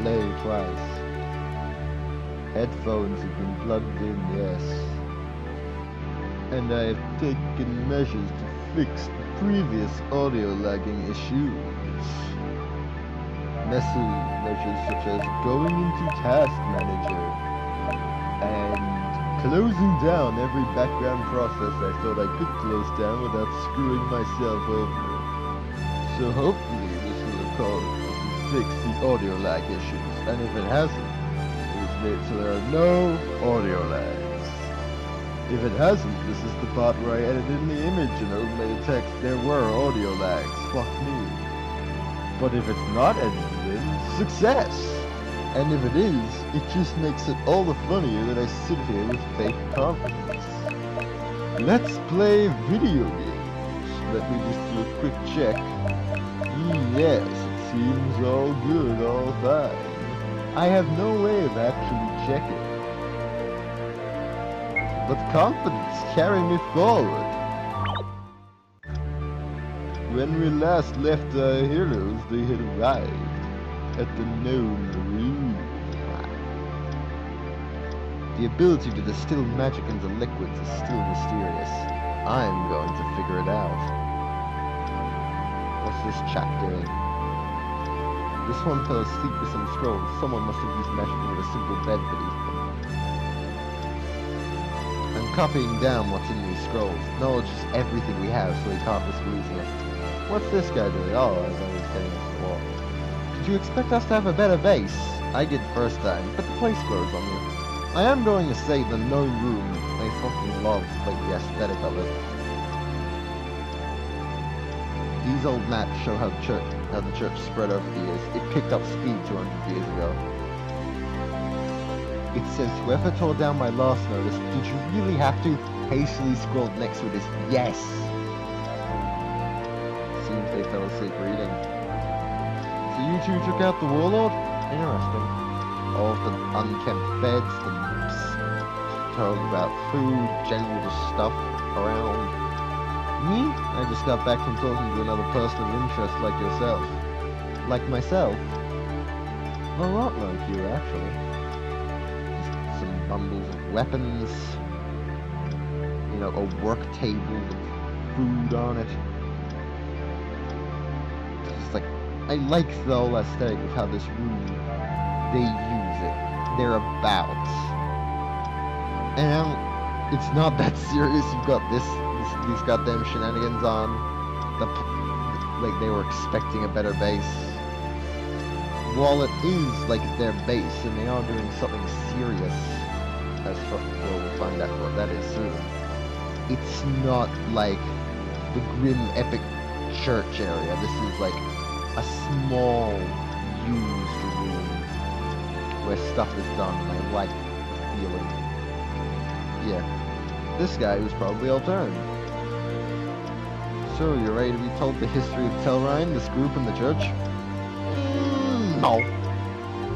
play twice. Headphones have been plugged in, yes. And I have taken measures to fix the previous audio lagging issues. Measures such as going into Task Manager and closing down every background process I thought I could close down without screwing myself over. So hopefully this will fix the audio lag issues, and if it hasn't, it was made so there are no audio lags. If it hasn't, this is the part where I edited in the image and overlaid the text. There were audio lags, fuck me. But if it's not edited in, success! And if it is, it just makes it all the funnier that I sit here with fake confidence. Let's play video games. Let me just do a quick check. Yes, it seems all good, all fine. I have no way of actually checking. But confidence carry me forward. When we last left our heroes, they had arrived at the known room. The ability to distill magic into liquids is still mysterious. I'm going to figure it out. What's this chap doing? This one fell asleep with some scrolls. Someone must have used magic to get a simple bed beneath them. I'm copying down what's in these scrolls. Knowledge is everything we have, so we can't risk losing it. What's this guy doing? Oh, I was only standing against the wall. Did you expect us to have a better base? I did first time, but the place grows on you. I am going to say the known room. I fucking love like the aesthetic of it. These old maps show how the church spread over the years. It picked up speed 200 years ago. It says, whoever tore down my last notice, did you really have to? Hastily scrolled next to it is yes. Seems they fell asleep reading. So you two took out the warlord? Interesting. All of the unkempt beds, the talk about food, general stuff around. Me? I just got back from talking to another person of interest like yourself. Like myself? A lot like you, actually. Just some bundles of weapons. You know, a work table with food on it. Just like, I like the whole aesthetic of how this room, they use it. They're about. And it's not that serious. You've got these goddamn shenanigans on. Like they were expecting a better base. While it is like their base, and they are doing something serious, as well, we'll find out what that is soon. It's not like the grim epic church area. This is like a small used room where stuff is done, and I like the feeling. Yeah, this guy was probably all turned. So, you're ready to be told the history of Telrine, this group, and the church? No.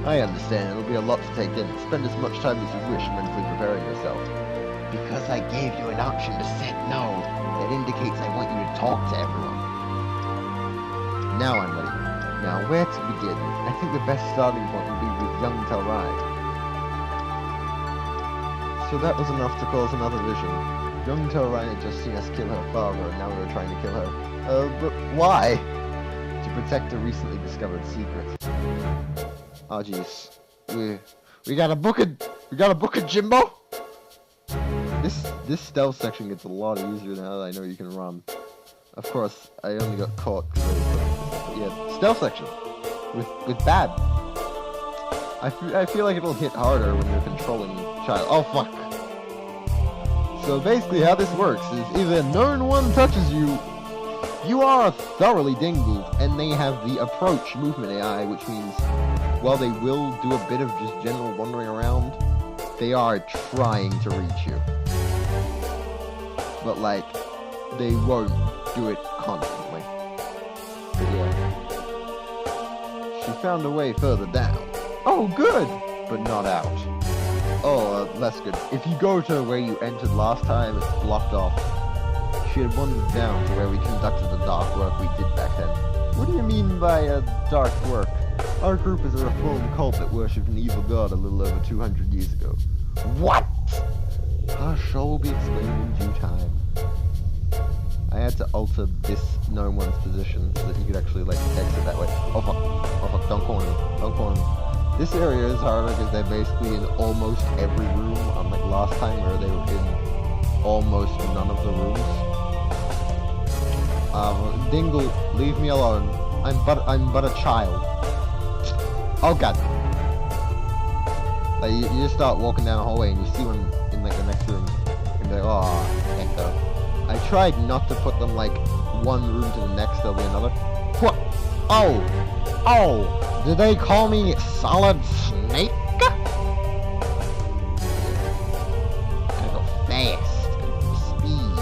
I understand, it'll be a lot to take in. Spend as much time as you wish mentally preparing yourself. Because I gave you an option to say no. That indicates I want you to talk to everyone. Now I'm ready. Now, where to begin? I think the best starting point would be with young Telrine. So that was enough to cause another vision. Young Telrine had just seen us kill her father, and now we were trying to kill her. But why? To protect a recently discovered secret. Oh jeez. We gotta book it, Jimbo! This stealth section gets a lot easier now that I know you can run. Of course, I only got caught because yeah, stealth section. With Bab. I feel like it'll hit harder when you're controlling child. Oh fuck. So basically how this works is if a known one touches you, you are thoroughly dingled, and they have the approach movement AI, which means while they will do a bit of just general wandering around, they are trying to reach you. But like, they won't do it constantly. But yeah. She found a way further down. Oh good! But not out. Oh, less good. If you go to where you entered last time, it's blocked off. She had wandered down to where we conducted the dark work we did back then. What do you mean by dark work? Our group is a reformed cult that worshipped an evil god a little over 200 years ago. What? Our show will be explained in due time. I had to alter this no one's position so that you could actually, like, exit that way. Oh fuck. Oh fuck, don't corner me. Don't corner me. This area is harder because they're basically in almost every room, unlike last time where they were in almost none of the rooms. Dingle, leave me alone. I'm but a child. Oh god. Like, you just start walking down a hallway and you see one in like the next room. And you're like, oh, echo. I tried not to put them like one room to the next, there'll be another. What? Oh! Oh! Did they call me Solid Snake? I go fast. Speed.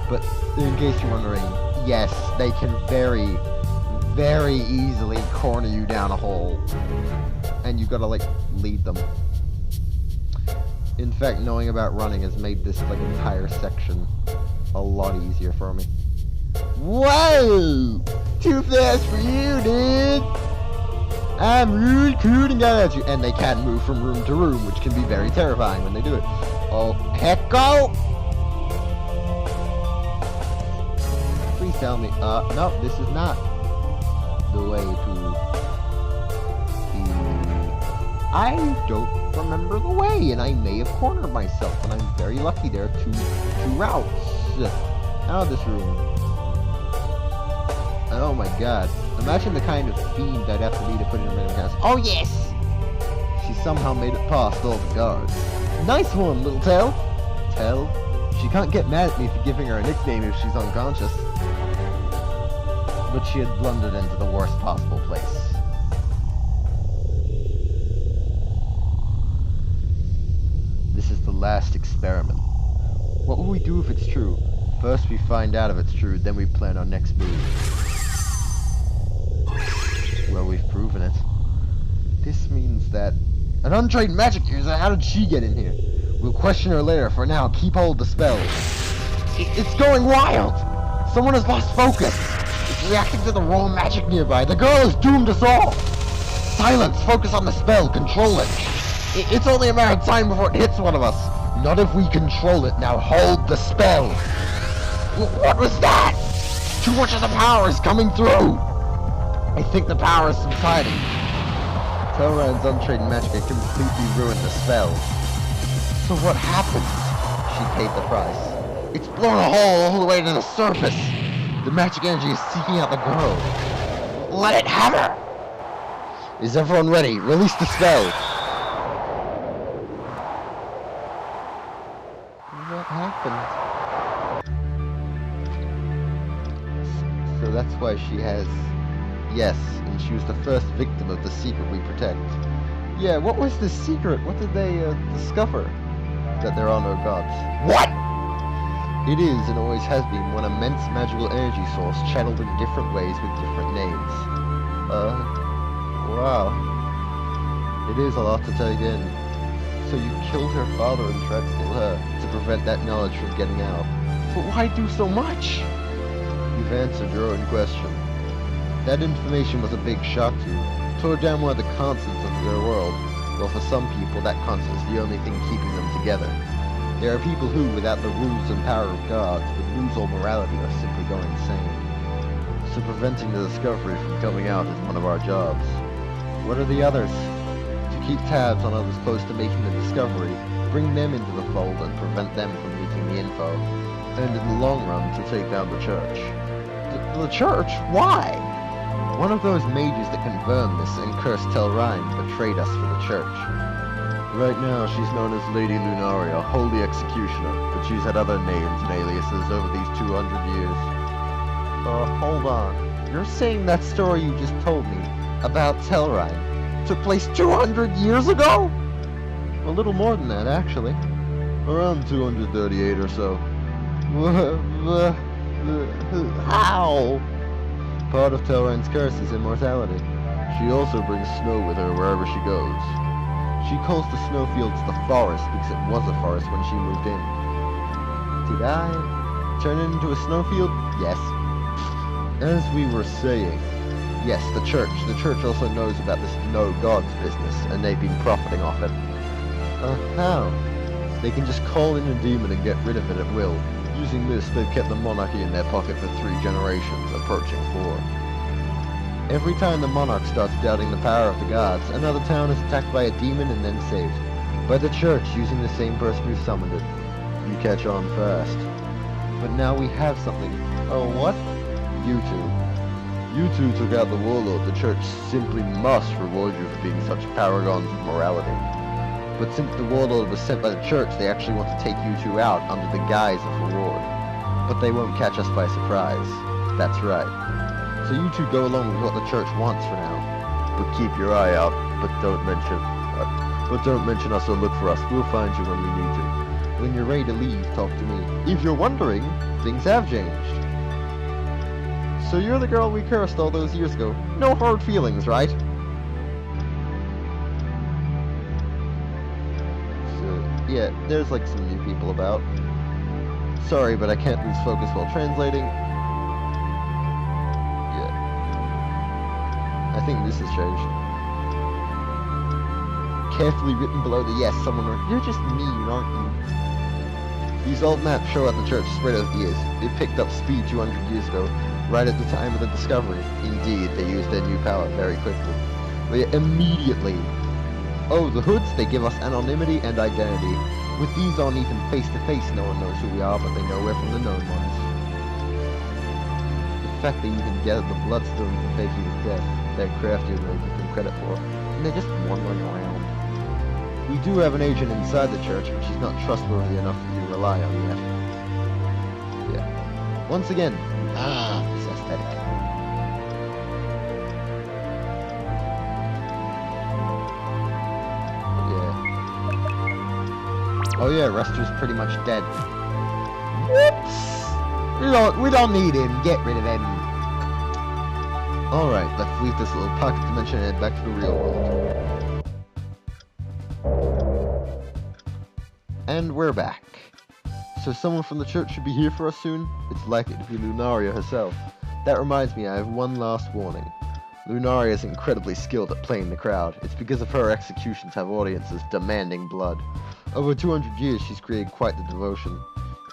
But in case you're wondering, yes, they can very, very easily corner you down a hole. And you've got to, like, lead them. In fact, knowing about running has made this, like, entire section a lot easier for me. Whoa! Too fast for you, dude! I'm recruiting at you! And they can move from room to room, which can be very terrifying when they do it. Oh, hecko! Please tell me, no, this is not the way to... I don't remember the way, and I may have cornered myself, and I'm very lucky there are two routes. Now this room. Oh my god. Imagine the kind of fiend I'd have to be to put in a random house. Oh yes! She somehow made it past all the guards. Nice one, little Tell. Tell? She can't get mad at me for giving her a nickname if she's unconscious. But she had blundered into the worst possible place. This is the last experiment. What will we do if it's true? First we find out if it's true, then we plan our next move. Well, we've proven it. This means that... An untrained magic user? How did she get in here? We'll question her later. For now, keep hold of the spell. It's going wild! Someone has lost focus! It's reacting to the raw magic nearby. The girl has doomed us all! Silence! Focus on the spell. Control it. It's only a matter of time before it hits one of us. Not if we control it. Now hold the spell. What was that? Too much of the power is coming through. I think the power is subsiding. Telran's untrained magic had completely ruined the spell. So what happened? She paid the price. It's blown a hole all the way to the surface. The magic energy is seeking out the girl. Let it have her. Is everyone ready? Release the spell. What happened? So that's why she has... Yes, and she was the first victim of the secret we protect. Yeah, what was the secret? What did they discover? That there are no gods. What? It is, and always has been, one immense magical energy source channeled in different ways with different names. Wow. It is a lot to take in. So you killed her father and tried to kill her to prevent that knowledge from getting out. But why do so much? You've answered your own question. That information was a big shock to you. Tore down one of the constants of their world. Well, for some people, that constant is the only thing keeping them together. There are people who, without the rules and power of gods, would lose all morality or simply go insane. So preventing the discovery from coming out is one of our jobs. What are the others? To keep tabs on others close to making the discovery, bring them into the fold and prevent them from leaking the info. And in the long run, to take down the church. The church? Why? One of those mages that confirmed this and cursed Telrine betrayed us for the church. Right now, she's known as Lady Lunaria, Holy Executioner, but she's had other names and aliases over these 200 years. Hold on. You're saying that story you just told me about Telrine took place 200 years ago? A little more than that, actually. Around 238 or so. How? Part of Telran's curse is immortality. She also brings snow with her wherever she goes. She calls the snowfields the forest because it was a forest when she moved in. Did I turn it into a snowfield? Yes. As we were saying, Yes, the church. The church also knows about this no gods business, and they've been profiting off it. How? They can just call in a demon and get rid of it at will. Using this, they've kept the monarchy in their pocket for 3 generations, approaching 4. Every time the monarch starts doubting the power of the gods, another town is attacked by a demon and then saved. By the church, using the same person who summoned it. You catch on fast. But now we have something. Oh, what? You two. You two took out the warlord. The church simply must reward you for being such paragons of morality. But since the warlord was sent by the church, they actually want to take you two out under the guise of reward. But they won't catch us by surprise. That's right. So you two go along with what the church wants for now. But keep your eye out. But don't mention us or look for us. We'll find you when we need to. When you're ready to leave, talk to me. If you're wondering, things have changed. So you're the girl we cursed all those years ago. No hard feelings, right? Yeah, there's like some new people about. Sorry, but I can't lose focus while translating. Yeah. I think this has changed. Carefully written below the yes, someone wrote, "You're just mean, aren't you?" These old maps show out the church spread over the years. It picked up speed 200 years ago, right at the time of the discovery. Indeed, they used their new power very quickly. They immediately. Oh, the hoods, they give us anonymity and identity. With these on even face-to-face, no one knows who we are, but they know we're from the known ones. The fact they even gathered the bloodstone to fake you to death, they're craftier than they give them credit for, and they're just wandering around. We do have an agent inside the church, but she's not trustworthy enough for you to rely on yet. Yeah. Once again, this aesthetic. Oh yeah, Rester's pretty much dead. Whoops! We don't need him. Get rid of him. Alright, let's leave this little pocket dimension and head back to the real world. And we're back. So someone from the church should be here for us soon? It's likely to be Lunaria herself. That reminds me, I have one last warning. Lunaria is incredibly skilled at playing the crowd. It's because of her executions have audiences demanding blood. Over 200 years, she's created quite the devotion.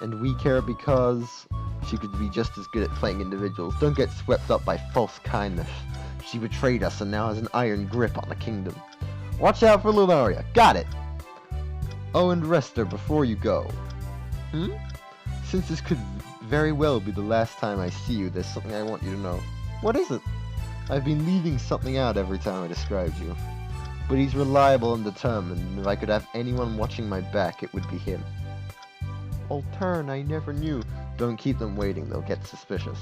And we care because she could be just as good at playing individuals. Don't get swept up by false kindness. She betrayed us and now has an iron grip on the kingdom. Watch out for Lunaria. Got it! Oh, and Rester, before you go. Since this could very well be the last time I see you, there's something I want you to know. What is it? I've been leaving something out every time I described you. But he's reliable and determined, and if I could have anyone watching my back, it would be him. Altern, I never knew. Don't keep them waiting, they'll get suspicious.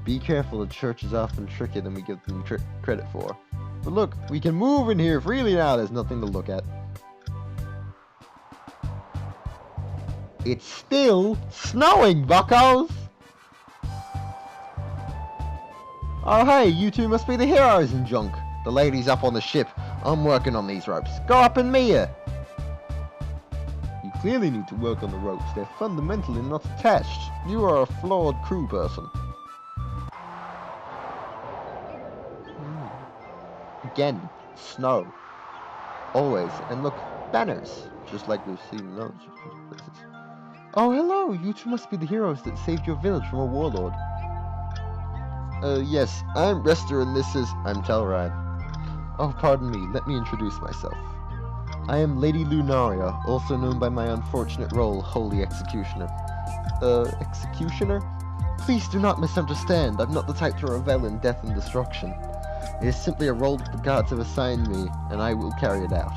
Be careful, the church is often trickier than we give them credit for. But look, we can move in here freely now, there's nothing to look at. It's still snowing, buccos! Oh hey, you two must be the heroes and junk. The lady's up on the ship. I'm working on these ropes. Go up and meet her. You clearly need to work on the ropes. They're fundamentally not attached. You are a flawed crew person. Again, snow. Always. And look, banners. Just like we've seen in those places. Oh, hello. You two must be the heroes that saved your village from a warlord. Yes, I'm Rester and this is... I'm Telride. Oh, pardon me, let me introduce myself. I am Lady Lunaria, also known by my unfortunate role, Holy Executioner. Executioner? Please do not misunderstand, I'm not the type to revel in death and destruction. It is simply a role that the gods have assigned me, and I will carry it out.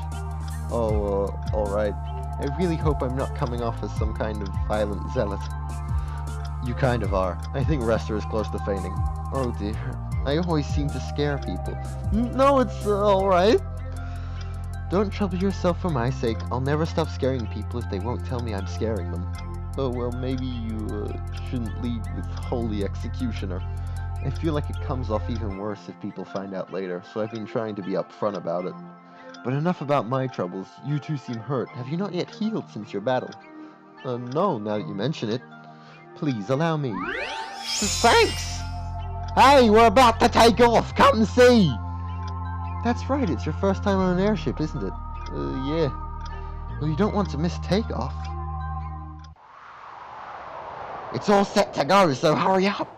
Oh, alright. I really hope I'm not coming off as some kind of violent zealot. You kind of are. I think Rester is close to fainting. Oh dear, I always seem to scare people. No, it's alright. Don't trouble yourself for my sake. I'll never stop scaring people if they won't tell me I'm scaring them. Oh well, maybe you shouldn't lead with Holy Executioner. I feel like it comes off even worse if people find out later, so I've been trying to be upfront about it. But enough about my troubles. You two seem hurt. Have you not yet healed since your battle? No, now that you mention it. Please, allow me. Thanks! Hey, we're about to take off. Come see. That's right. It's your first time on an airship, isn't it? Yeah. Well, you don't want to miss takeoff. It's all set to go, so hurry up.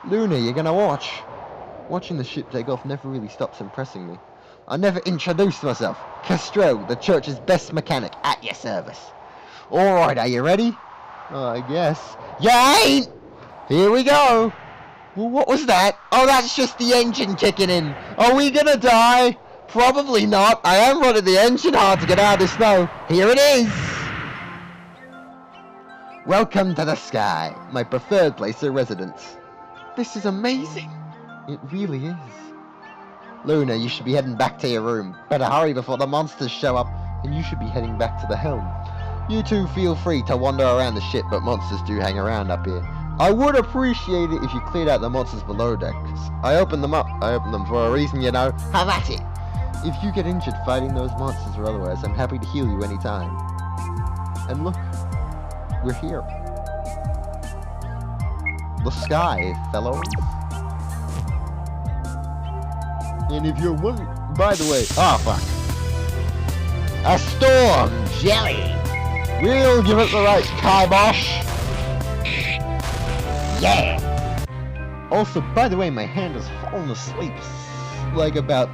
Luna, you're gonna watch. Watching the ship take off never really stops impressing me. I never introduced myself. Castro, the church's best mechanic, at your service. Alright, are you ready? I guess. You ain't! Here we go! Well, what was that? Oh, that's just the engine kicking in. Are we gonna die? Probably not. I am running the engine hard to get out of the snow. Here it is! Welcome to the sky, my preferred place of residence. This is amazing. It really is. Luna, you should be heading back to your room. Better hurry before the monsters show up, and you should be heading back to the helm. You two feel free to wander around the ship, but monsters do hang around up here. I would appreciate it if you cleared out the monsters below deck. I opened them up. I opened them for a reason, you know. Have at it. If you get injured fighting those monsters or otherwise, I'm happy to heal you anytime. And look, we're here. The sky, fellows. And if you're one, by the way, oh fuck, a storm jelly. We'll give it the right kibosh. Yeah. Also, by the way, my hand has fallen asleep like about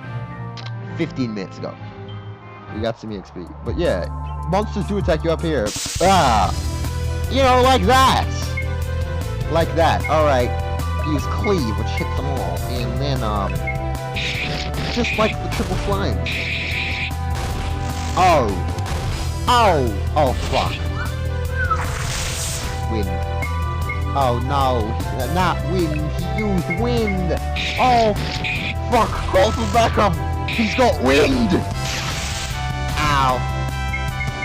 15 minutes ago. We got some EXP, but yeah, monsters do attack you up here. You know, like that. Like that. All right. Use cleave, which hits them all, and then just like the triple flames. Oh. Oh. Oh, fuck. Wind. Oh, no. Not wind. He used wind. Oh, fuck. Call for backup. He's got wind. Ow.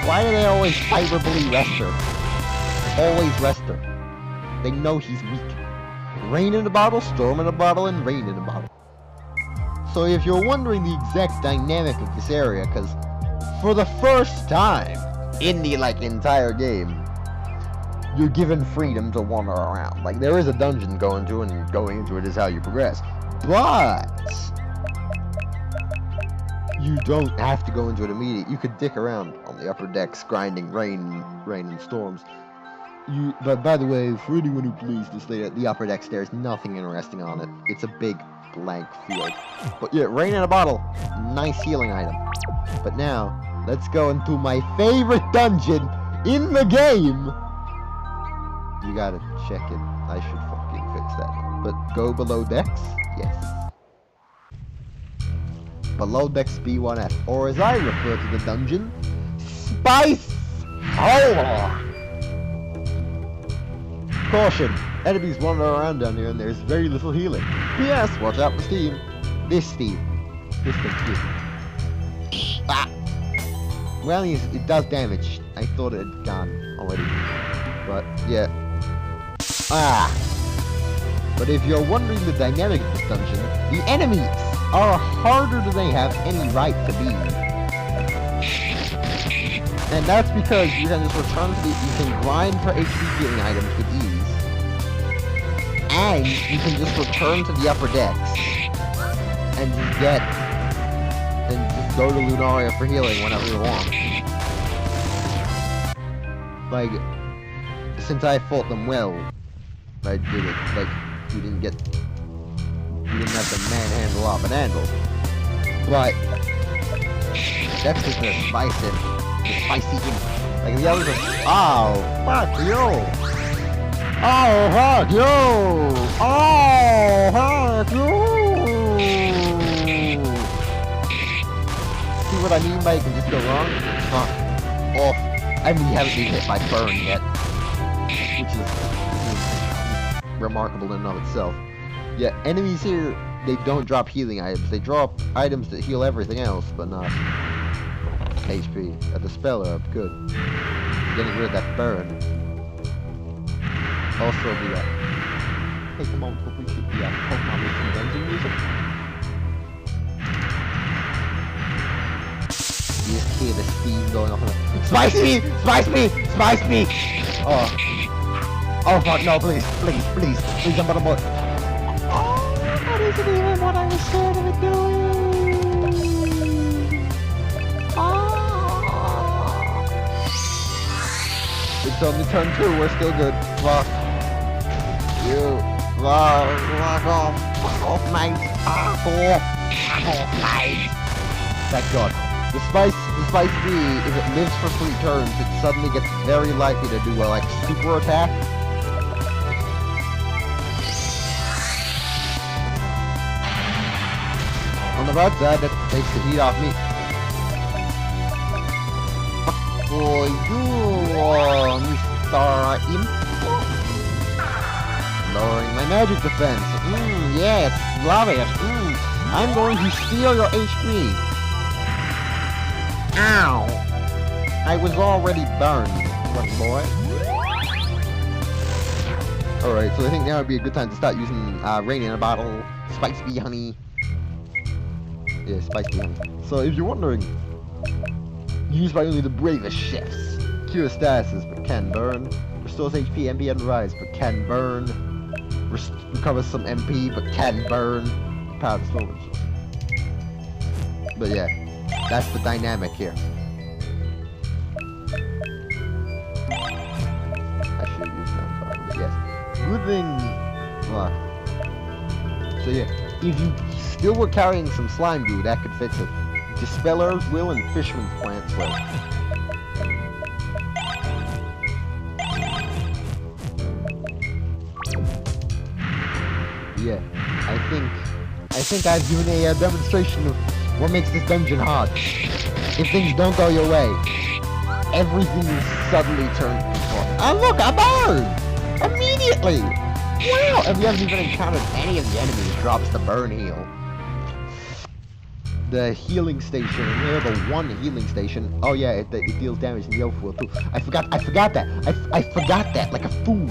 Why do they always favorably rest her? Always rest her. They know he's weak. Rain in a bottle, storm in a bottle, and rain in a bottle. So if you're wondering the exact dynamic of this area, because for the first time in the entire game, you're given freedom to wander around. Like, there is a dungeon going to, and going into it is how you progress. But you don't have to go into it immediately. You could dick around on the upper decks, grinding rain and storms. But by the way, for anyone who believes this, the upper decks, there's nothing interesting on it. It's a big blank field. But yeah, rain in a bottle, nice healing item. But now, let's go into my favorite dungeon in the game. You gotta check it. I should fucking fix that. But go below decks? Yes. Below decks B1F, or as I refer to the dungeon, Spice Hole! Caution! Enemies wander around down here and there's very little healing. P.S. Watch out for Steam. This Steam. This thing's Steam. Ah! Well, it does damage. I thought it had gone already. But, yeah. Ah! But if you're wondering the dynamic of this dungeon, the enemies are harder than they have any right to be. And that's because you can just return to you can grind for HP healing items with ease. And you can just return to the upper decks and just go to Lunaria for healing whenever you want. Like, since I fought them well, I did it. Like, you didn't have to manhandle off an anvil. But that's just the spice in. The spicy in. Like the others are, oh, fuck you! Oh, fuck you! Oh, fuck you! See what I mean by it can just go wrong? Off. And we haven't been hit by burn yet. Which is remarkable in and of itself. Yeah, enemies here, they don't drop healing items. They drop items that heal everything else, but not HP. The spell up, good. Getting rid of that burn. Also the take a moment to appreciate the Pokemon Racing Dungeon music. You just hear the steam going off. Spice me! Spice me! Spice me! Oh. Oh fuck, no, please, please, please, please, I'm gonna board. Oh, that isn't even what I was scared of it doing. Oh. It's only turn 2, we're still good. Fuck. You. Fuck off. Fuck off, mate. Fuck off. Fuck off, mate. Thank God. The Spice Bee, if it lives for 3 turns, it suddenly gets very likely to do a, like, super attack. On the right side, that takes the heat off me. For you, Mr. Imp. Lowering my magic defense. Yes, love it. I'm going to steal your HP. Ow! I was already burned, what boy. Alright, so I think now would be a good time to start using rain in a bottle, Spice Bee honey. Yeah, Spice Bee honey. So if you're wondering, used by only the bravest chefs. Cure statuses but can burn. Restores HP, MP and rise but can burn. Recovers some MP but can burn. Power to storage. But yeah. That's the dynamic here. I should use that, but yes. Good thing. Well, so yeah, if you still were carrying some slime goo, that could fix it. Dispeller's Will and Fisherman's Plant's Will. Yeah, I think I've given a demonstration of what makes this dungeon hard. If things don't go your way, everything is suddenly turned off. And look, I burned! Immediately! Wow! And we haven't even encountered any of the enemies drops the burn heal. The healing station, and here the one healing station. Oh yeah, it deals damage in the overworld too. I forgot that. I forgot that like a fool.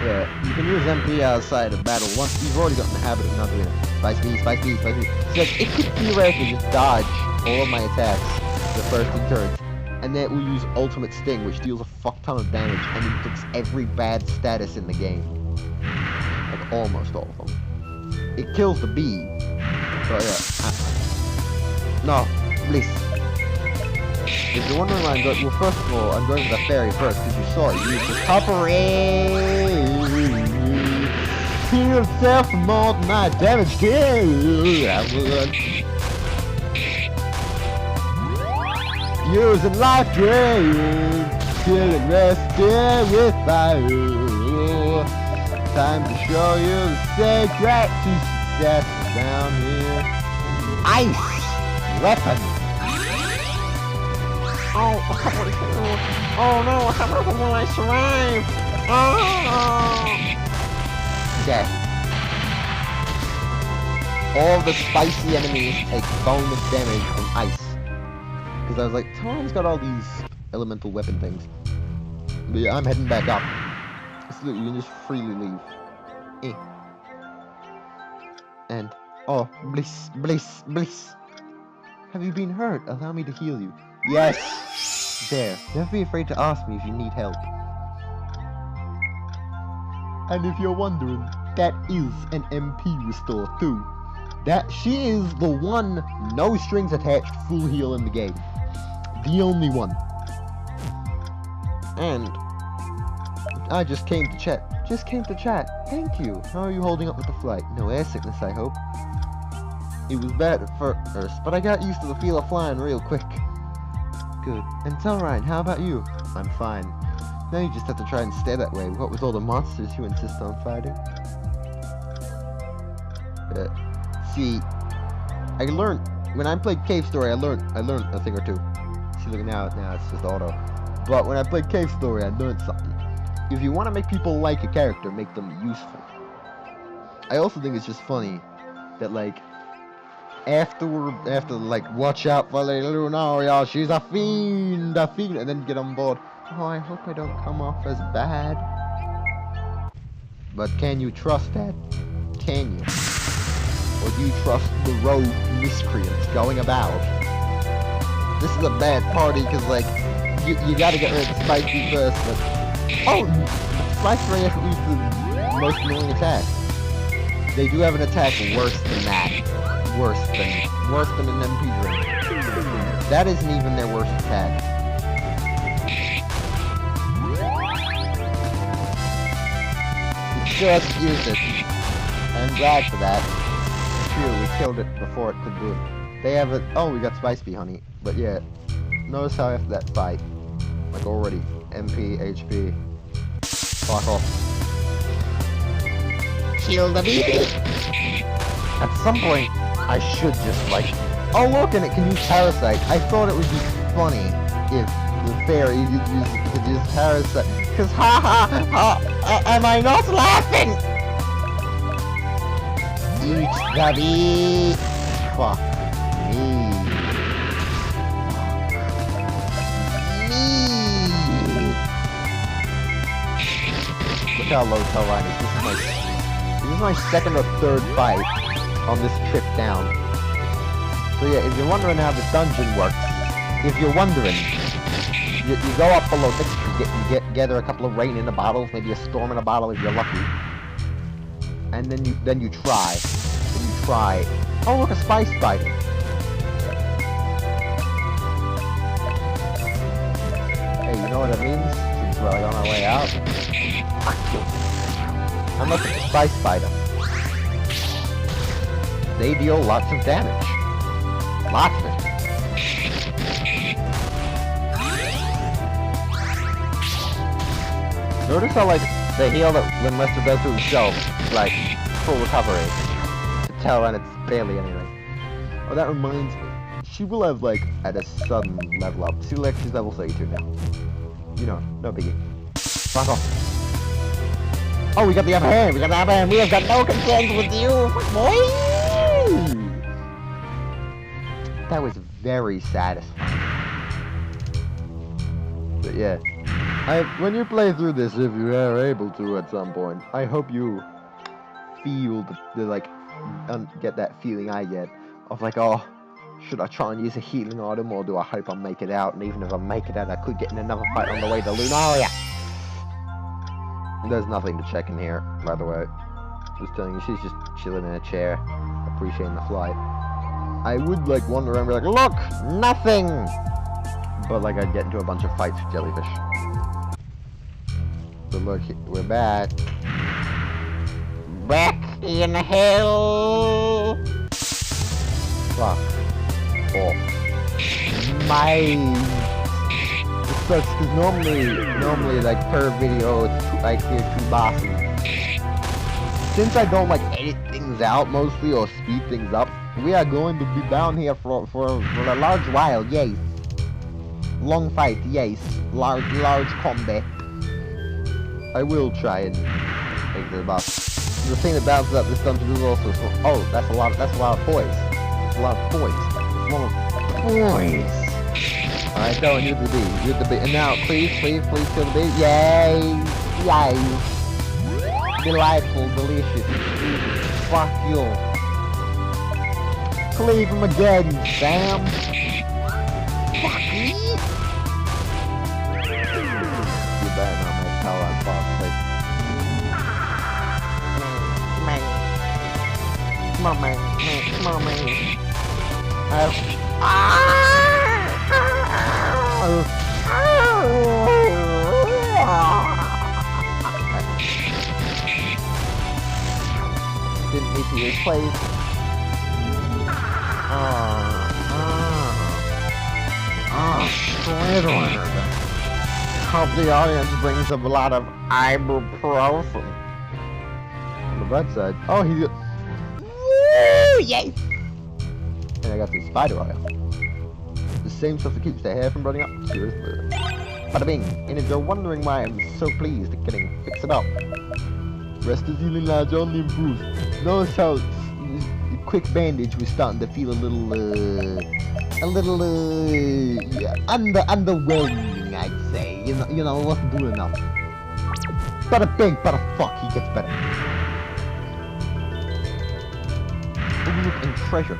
Yeah, you can use MP outside of battle once you've already gotten the habit of not doing it. Spice Bee. So like, it could theoretically just dodge all of my attacks the first 2 turns, and then it will use Ultimate Sting, which deals a fuck ton of damage and inflicts every bad status in the game. Like almost all of them. It kills the bee. So yeah. No, please. If you're wondering why I'm going, well, first of all, I'm going to the fairy first, because you saw it. You used the copper heal itself from all my damage too. I would. Using life drain, killing resting with fire. Time to show you the secret to success down here. Ice weapon. Oh no, how will I survive? Oh! Okay. All the spicy enemies take bonus damage from ice. Because I was like, Tom's got all these elemental weapon things. But yeah, I'm heading back up. So you can just freely leave. And, oh, bliss. Have you been hurt? Allow me to heal you. Yes! There. Never be afraid to ask me if you need help. And if you're wondering, that is an MP restore too. She is the one no strings attached full heal in the game. The only one. And I just came to chat. Thank you. How are you holding up with the flight? No air sickness, I hope. It was bad at first, but I got used to the feel of flying real quick. Good. And tell Ryan, how about you? I'm fine. Now you just have to try and stay that way. What with all the monsters you insist on fighting? See, I learned when I played Cave Story. I learned a thing or two. See, look now it's just auto. But when I played Cave Story, I learned something. If you want to make people like a character, make them useful. I also think it's just funny that like after like watch out for Lulu now, y'all, she's a fiend, and then get on board. Oh, I hope I don't come off as bad. But can you trust that? Can you? Or do you trust the rogue miscreants going about? This is a bad party because, like, you gotta get rid of the spicy first, but... Oh! Spice ray isn't used the most annoying attack. They do have an attack worse than that. Worse than an MP drink. That isn't even their worst attack. It still hasn't used it. I'm glad for that. Phew, we killed it before it could do it. They have a... Oh, we got Spice Bee Honey. But yeah, notice how after that fight, like already, MP, HP, fuck off. Kill the bee! At some point, I should just like... Oh look, and it can use Parasite. I thought it would be funny if the fairy could use Parasite. Cause am I not laughing? Eat the bee! Fuck me. Look how low Telline is. This is my second or third fight on this trip down. So yeah, if you're wondering how this dungeon works, if you're wondering, you go up below this, you gather a couple of rain in a bottle, maybe a storm in a bottle if you're lucky, and then you try. Oh look, a spice spider. Hey, you know what it means? Since we're like on our way out. I'm looking at the spice spider. They deal lots of damage. Lots of it. Notice how, like, they heal it when Lester does to himself, like, full recovery. To tell, and it's barely anything. Oh, that reminds me. She will have, like, at a sudden level up. See, like, she's level 32 now. You know, no biggie. Fuck off. Oh, we got the upper hand! We have got no concerns with you, boy! That was very satisfying. But yeah, when you play through this, if you are able to at some point, I hope you feel get that feeling I get of like, oh, should I try and use a healing item, or do I hope I make it out? And even if I make it out, I could get in another fight on the way to Lunaria. There's nothing to check in here, by the way. Just telling you, she's just chilling in a chair, appreciating the flight. I would, like, wander around and be like, look! Nothing! But, like, I'd get into a bunch of fights with jellyfish. So, look, we're back. Back in hell! Fuck off. It sucks, because normally, like, per video, it's, like, here's 2 bosses. Since I don't, like, edit things out, mostly, or speed things up, we are going to be down here for a large while, yes. Long fight, yes. Large combat. I will try and make the boss. The thing that balances out this dungeon is also, oh, that's a lot of poise. That's a lot of poise. It's one of poise. Alright, go and use the bee. And now, please kill the bee. Yay! Delightful, delicious, fuck you. Cleave him again, Sam. Fuck me. You better not make hell on boss, like. Didn't need to replace. Squidward. Hope the audience brings up a lot of ibuprofen. On the bright side, oh, he got. Woo! Yay! And I got some spider oil. The same stuff that keeps the hair from running up. Seriously. Bada bing. And if you're wondering why I'm so pleased at getting fix it up, rest is healing large only improves. Notice how quick bandage was starting to feel a little underwhelming, I'd say. You know, it wasn't doing enough. Bada bing, bada fuck, he gets better. Oh look, and treasure,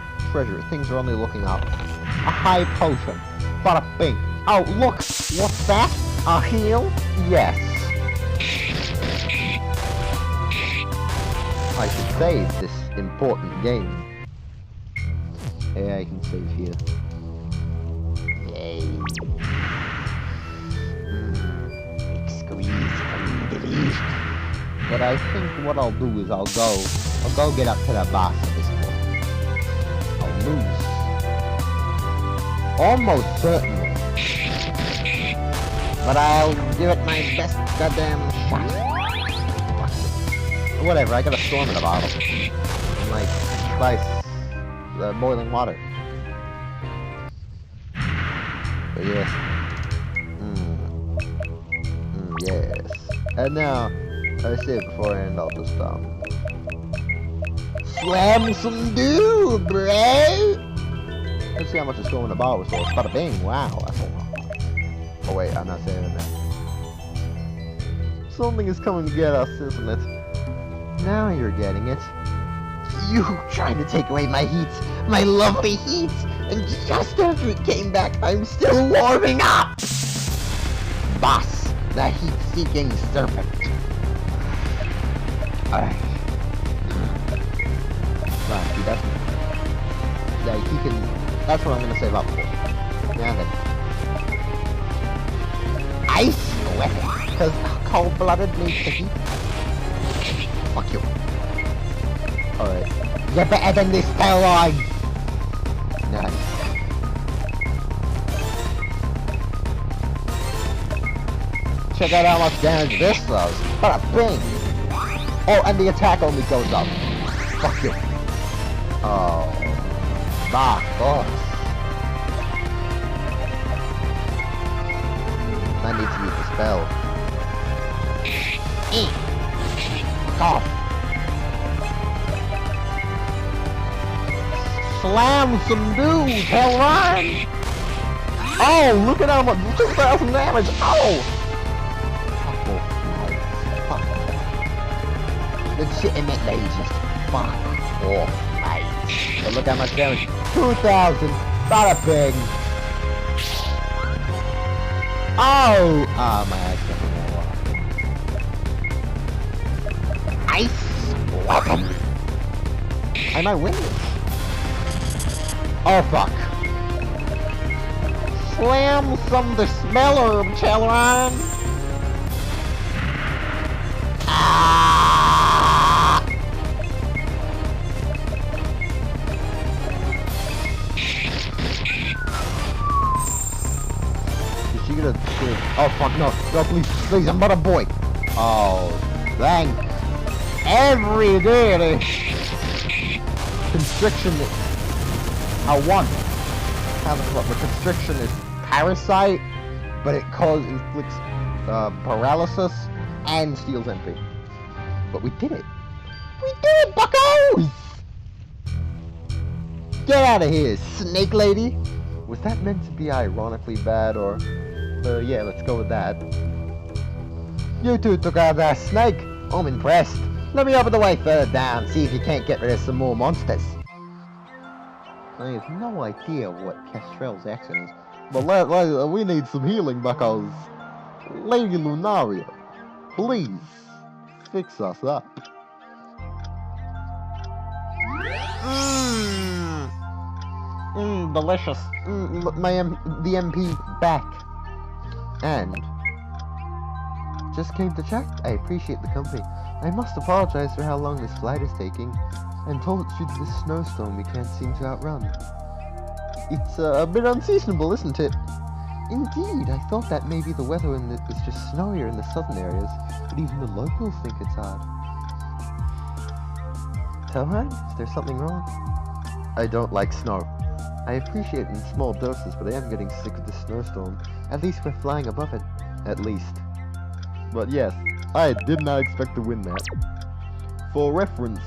things are only looking up. A high potion, bada bing, Oh, look! What's that? A heal? Yes. I should save this important game. Yeah, I can save here. Yay. Squeeze. But I think what I'll do is I'll go get up to the boss at this point. I'll lose. Almost certainly. But I'll give it my best goddamn shot. Whatever, I got a storm in a bottle. And like, spice the boiling water. But yes. Yes. And now, I said beforehand, I'll just, slam some dude, bro! Let's see how much is going in the bottle, so it's bada bing, wow, that's a lot. Oh wait, I'm not saying that. Something is coming to get us, isn't it? Now you're getting it. You trying to take away my heat, my lovely heat, and just after it came back, I'm still warming up! Boss, the heat-seeking serpent. Alright. Right, he doesn't... Yeah, he can... That's what I'm gonna save up for. Now then. Ice weapon, because cold-blooded needs the heat. Fuck you. Alright. You're better than this, Caroline! Nice. Check out how much damage this does. Bada bing! Oh, and the attack only goes up. Fuck you. Oh. Fuck off. I need to use the spell. Fuck off. Slam some dudes, hell run! Oh, look at how much, 2,000 damage, oh! Fuck off, legitimately just fuck off, mate. So look how much damage, 2,000, bada bing! Oh! Ah, my eyes got more. Ice weapon! I might win this. Oh fuck. Slam some dispeller, children! Ah! Is she gonna... Oh fuck, no. No, please, please, I'm but a boy. Oh, thank every deity. Constriction... I won. The constriction is parasite, but it inflicts paralysis and steals MP. But we did it. We did it, buckos! Get out of here, snake lady. Was that meant to be ironically bad, or... yeah, let's go with that. You two took out that snake. I'm impressed. Let me open the way further down, see if you can't get rid of some more monsters. I have no idea what Kestrel's accent is, but we need some healing because Lady Lunaria, please fix us up. Delicious. The MP back. And just came to check. I appreciate the company. I must apologize for how long this flight is taking. I'm told it's due to this snowstorm we can't seem to outrun. It's a bit unseasonable, isn't it? Indeed, I thought that maybe the weather was just snowier in the southern areas, but even the locals think it's odd. Tohan, is there something wrong? I don't like snow. I appreciate it in small doses, but I am getting sick of the snowstorm. At least we're flying above it. At least. But yes, I did not expect to win that. For reference,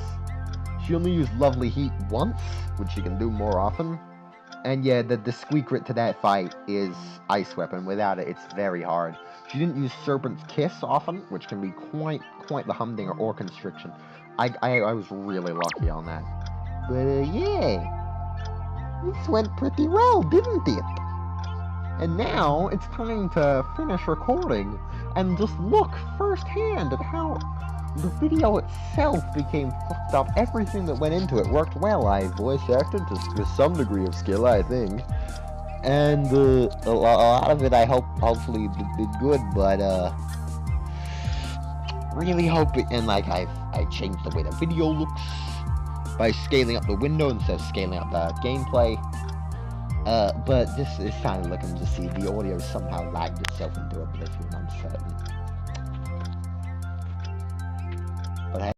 she only used Lovely Heat once, which she can do more often. And yeah, the squeaker to that fight is Ice Weapon. Without it, it's very hard. She didn't use Serpent's Kiss often, which can be quite the humdinger or constriction. I was really lucky on that. But yeah, this went pretty well, didn't it? And now it's time to finish recording and just look firsthand at how the video itself became fucked up. Everything that went into it worked well. I voice acted with some degree of skill, I think. And a lot of it I hopefully did good, but really hope it, and like I changed the way the video looks by scaling up the window instead of scaling up the gameplay. But this is kind of looking to see the audio somehow lagged itself into oblivion, I'm certain. But